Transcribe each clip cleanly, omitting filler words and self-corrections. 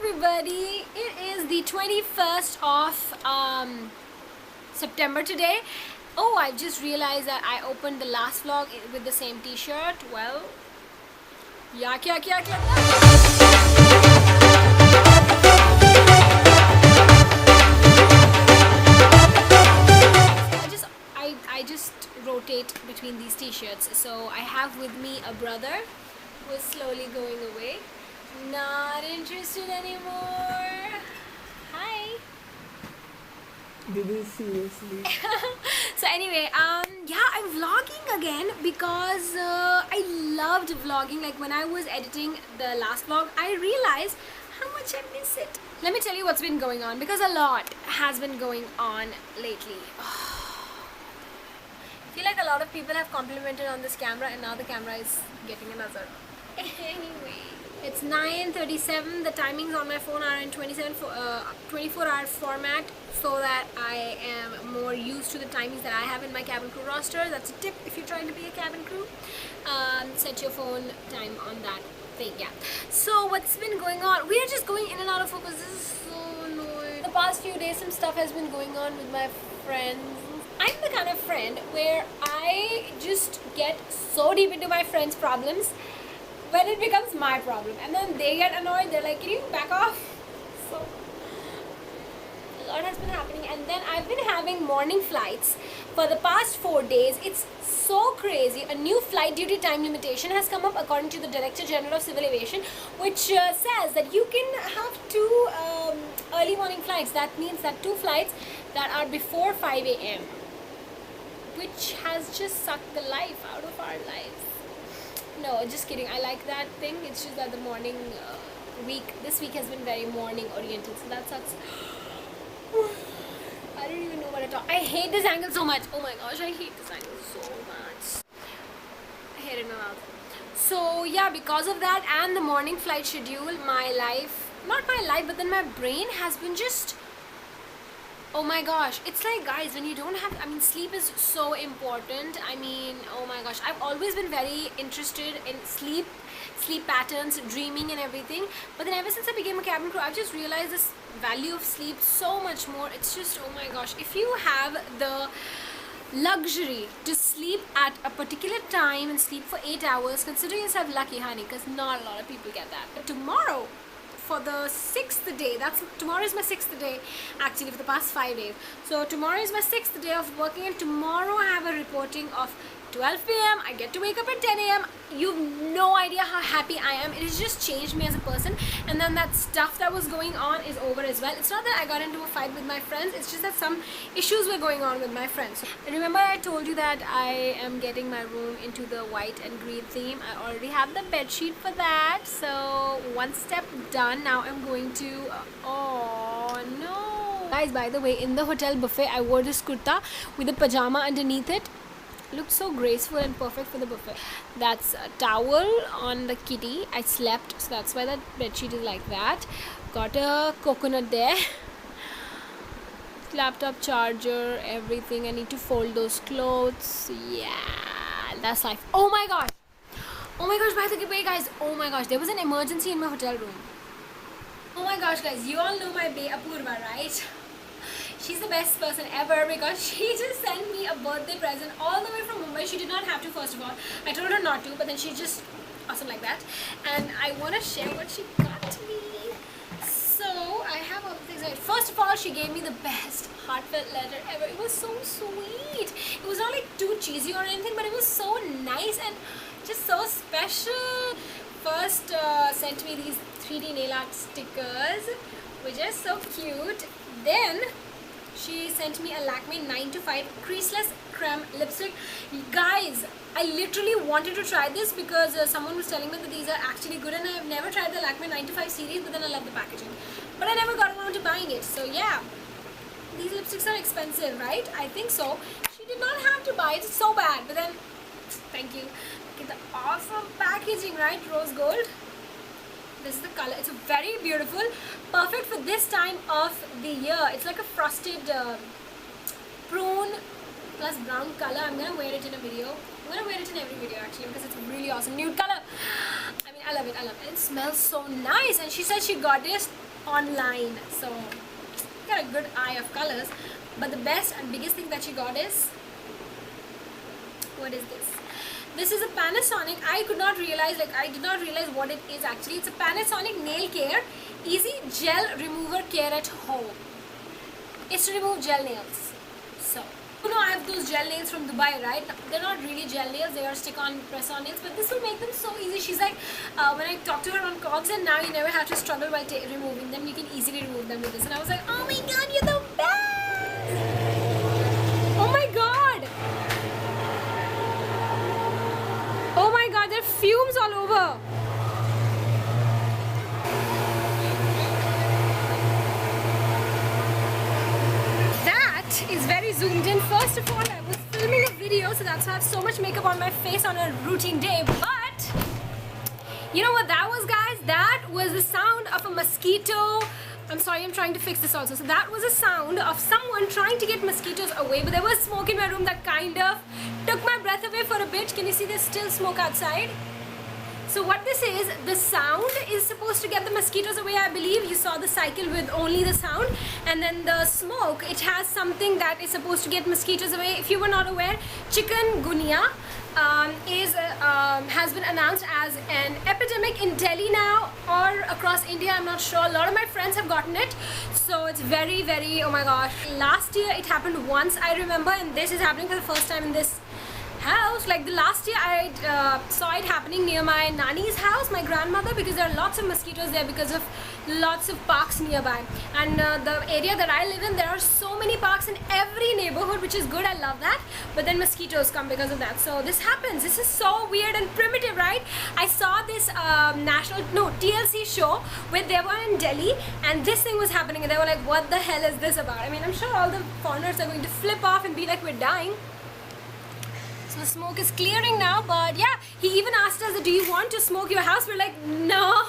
everybody, it is the 21st of September today. Oh, I just realized that I opened the last vlog with the same t-shirt. Well, yeah, I just rotate between these t-shirts. So I have with me a brother who is slowly going away. Not interested anymore. Hi. Did you seriously? So anyway, yeah, I'm vlogging again because I loved vlogging. Like when I was editing the last vlog, I realized how much I miss it. Let me tell you what's been going on, because a lot has been going on lately. I feel like a lot of people have complimented on this camera, and now the camera is getting another. Anyway, it's 9:37. The timings on my phone are in 24-hour format, so that I am more used to the timings that I have in my cabin crew roster. That's a tip if you're trying to be a cabin crew. Set your phone time on that thing. Yeah. So what's been going on? We are just going in and out of focus. This is so annoying. The past few days, some stuff has been going on with my friends. I'm the kind of friend where I just get so deep into my friends' problems when it becomes my problem, and then they get annoyed. They're like, can you back off? So a lot has been happening, and then I've been having morning flights for the past 4 days. It's so crazy. A new flight duty time limitation has come up according to the Director General of Civil Aviation, which says that you can have 2 early morning flights. That means that 2 flights that are before 5 a.m., which has just sucked the life out of our lives. No, just kidding. I like that thing. It's just that the morning this week has been very morning oriented, so that sucks. I don't even know what to talk. I hate this angle so much. Oh my gosh, I hate this angle so much. I hate it in my mouth. So yeah, because of that and the morning flight schedule, my life, not my life, but then my brain has been just, oh my gosh. It's like, guys, when you don't have, I mean, sleep is so important. I mean, oh my gosh, I've always been very interested in sleep patterns, dreaming and everything, but then ever since I became a cabin crew, I've just realized this value of sleep so much more. It's just, oh my gosh, if you have the luxury to sleep at a particular time and sleep for 8 hours, consider yourself lucky, honey, because not a lot of people get that. But tomorrow, for the 6th day, tomorrow is my 6th day actually, for the past 5 days. So tomorrow is my 6th day of working, and tomorrow I have a reporting of 12 p.m. I get to wake up at 10 a.m. You've no idea how happy I am. It has just changed me as a person, and then that stuff that was going on is over as well. It's not that I got into a fight with my friends, it's just that some issues were going on with my friends. Remember I told you that I am getting my room into the white and green theme. I already have the bed sheet for that, so one step done. Now I'm going to oh no, guys, by the way, in the hotel buffet I wore this kurta with a pajama underneath it. Looked so graceful and perfect for the buffet. That's a towel on the kitty. I slept, so that's why that bedsheet is like that. Got a coconut there. Laptop charger, everything. I need to fold those clothes. Yeah, that's life. Oh my gosh. Oh my gosh, by the way, guys. Oh my gosh, there was an emergency in my hotel room. Oh my gosh, guys, you all know my bae Apurva, right? She's the best person ever, because she just sent me a birthday present all the way from Mumbai. She did not have to, first of all. I told her not to, but then she's just awesome like that. And I want to share what she got me. So I have all the things right. First of all, she gave me the best heartfelt letter ever. It was so sweet. It was not like too cheesy or anything, but it was so nice and just so special. First sent me these 3D nail art stickers, which are so cute. Then she sent me a Lakme 9 to 5 creaseless creme lipstick. Guys, I literally wanted to try this because someone was telling me that these are actually good, and I have never tried the Lakme 9 to 5 series, but then I love the packaging. But I never got around to buying it. So yeah, these lipsticks are expensive, right? I think so. She did not have to buy it. It's so bad. But then, thank you. Look at the awesome packaging, right? Rose gold. This is the color. It's very beautiful, perfect for this time of the year. It's like a frosted prune plus brown color. I'm gonna wear it in a video. I'm gonna wear it in every video actually, because it's a really awesome nude color. I mean, I love it. I love it. It smells so nice. And she said she got this online. So got a good eye of colors. But the best and biggest thing that she got is, what is this? This is a Panasonic. I did not realize what it is actually. It's a Panasonic nail care easy gel remover care at home. It's to remove gel nails. So you know, I have those gel nails from Dubai, right? They're not really gel nails, they are stick-on, press-on nails, but this will make them so easy. She's like, when I talked to her on calls, and now you never have to struggle while removing them. You can easily remove them with this. And I was like, oh my god, you're the best! Oh my god! Oh my god, there are fumes all over. Is very zoomed in. First of all, I was filming a video, so that's why I have so much makeup on my face on a routine day. But you know what that was, guys? That was the sound of a mosquito. I'm sorry, I'm trying to fix this also. So that was a sound of someone trying to get mosquitoes away, but there was smoke in my room that kind of took my breath away for a bit. Can you see there's still smoke outside? So what this is, the sound is supposed to get the mosquitoes away, I believe. You saw the cycle with only the sound, and then the smoke, it has something that is supposed to get mosquitoes away. If you were not aware, chikungunya has been announced as an epidemic in Delhi now, or across India, I'm not sure. A lot of my friends have gotten it, so it's very, very, oh my gosh. Last year it happened once, I remember, and this is happening for the first time in this house. Like the last year I saw it happening near my nanny's house, my grandmother, because there are lots of mosquitoes there because of lots of parks nearby. And the area that I live in, there are so many parks in every neighborhood, which is good. I love that. But then mosquitoes come because of that. So this happens. This is so weird and primitive, right? I saw this TLC show where they were in Delhi and this thing was happening and they were like, what the hell is this about? I mean, I'm sure all the foreigners are going to flip off and be like, we're dying. So the smoke is clearing now, but yeah, he even asked us, do you want to smoke your house? We're like, no.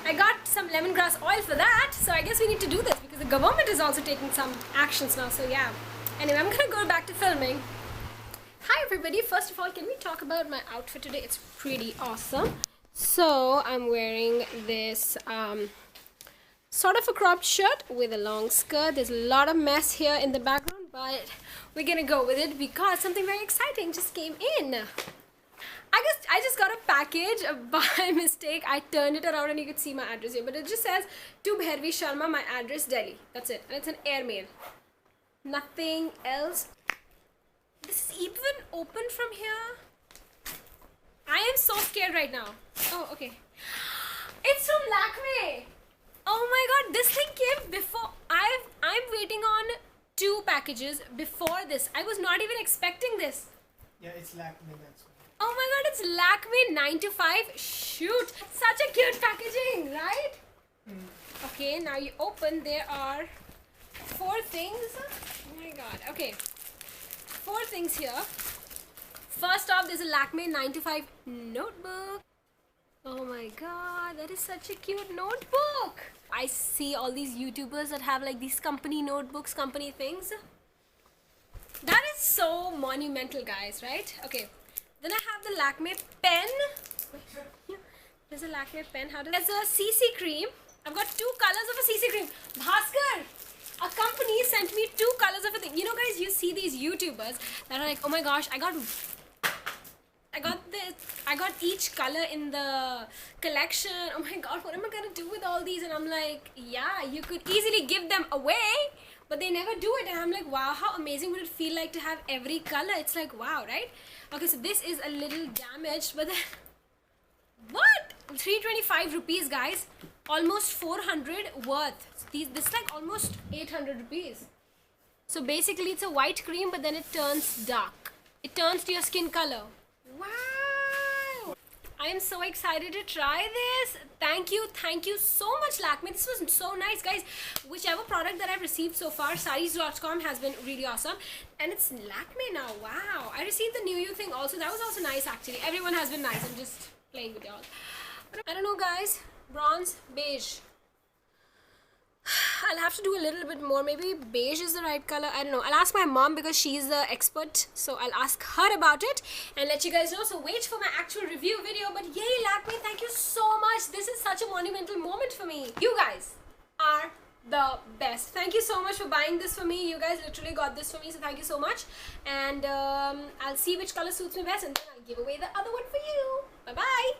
I got some lemongrass oil for that, so I guess we need to do this because the government is also taking some actions now, so yeah. Anyway, I'm gonna go back to filming. Hi everybody, first of all, can we talk about my outfit today? It's pretty awesome. So I'm wearing this sort of a cropped shirt with a long skirt. There's a lot of mess here in the background, but we're gonna go with it because something very exciting just came in. I just got a package by mistake. I turned it around and you could see my address here, but it just says to Bhairavi Sharma, my address, Delhi. That's it, and it's an airmail. Nothing else. This is even open from here. I am so scared right now. Oh, okay. It's from Lakme. Oh my god, this thing came before. I'm waiting on 2 packages before this. I was not even expecting this. Yeah, it's Lakme, that's why. Oh my god, it's Lakme 9 to 5. Shoot, such a cute packaging, right? Okay, now you open. There are 4 things. Oh my god. Okay, 4 things here. First off, there's a Lakme 9 to 5 notebook. Oh my god, that is such a cute notebook. I see all these YouTubers that have like these company notebooks, company things. That is so monumental, guys, right? Okay, then I have the Lakme pen. There's a Lakme pen. There's a CC cream. I've got 2 colors of a CC cream. Bhaskar, a company sent me 2 colors of a thing. You know, guys, you see these YouTubers that are like, oh my gosh, I got each color in the collection. Oh my god, what am I gonna do with all these? And I'm like, yeah, you could easily give them away, but they never do it. And I'm like, wow, how amazing would it feel like to have every color? It's like, wow, right? Okay, so this is a little damaged, but then what? 325 rupees, guys. Almost 400 worth. This is like almost 800 rupees. So basically it's a white cream, but then it turns dark. It turns to your skin color. Wow! I am so excited to try this. Thank you so much, Lakme. This was so nice, guys. Whichever product that I've received so far, sarees.com has been really awesome. And it's Lakme now. Wow! I received the New You thing also. That was also nice, actually. Everyone has been nice. I'm just playing with y'all. I don't know, guys. Bronze, beige. I'll have to do a little bit more. Maybe beige is the right color. I don't know. I'll ask my mom because she's the expert. So I'll ask her about it and let you guys know. So wait for my actual review video. But yay, Lakme, thank you so much. This is such a monumental moment for me. You guys are the best. Thank you so much for buying this for me. You guys literally got this for me. So thank you so much. And I'll see which color suits me best. And then I'll give away the other one for you. Bye-bye.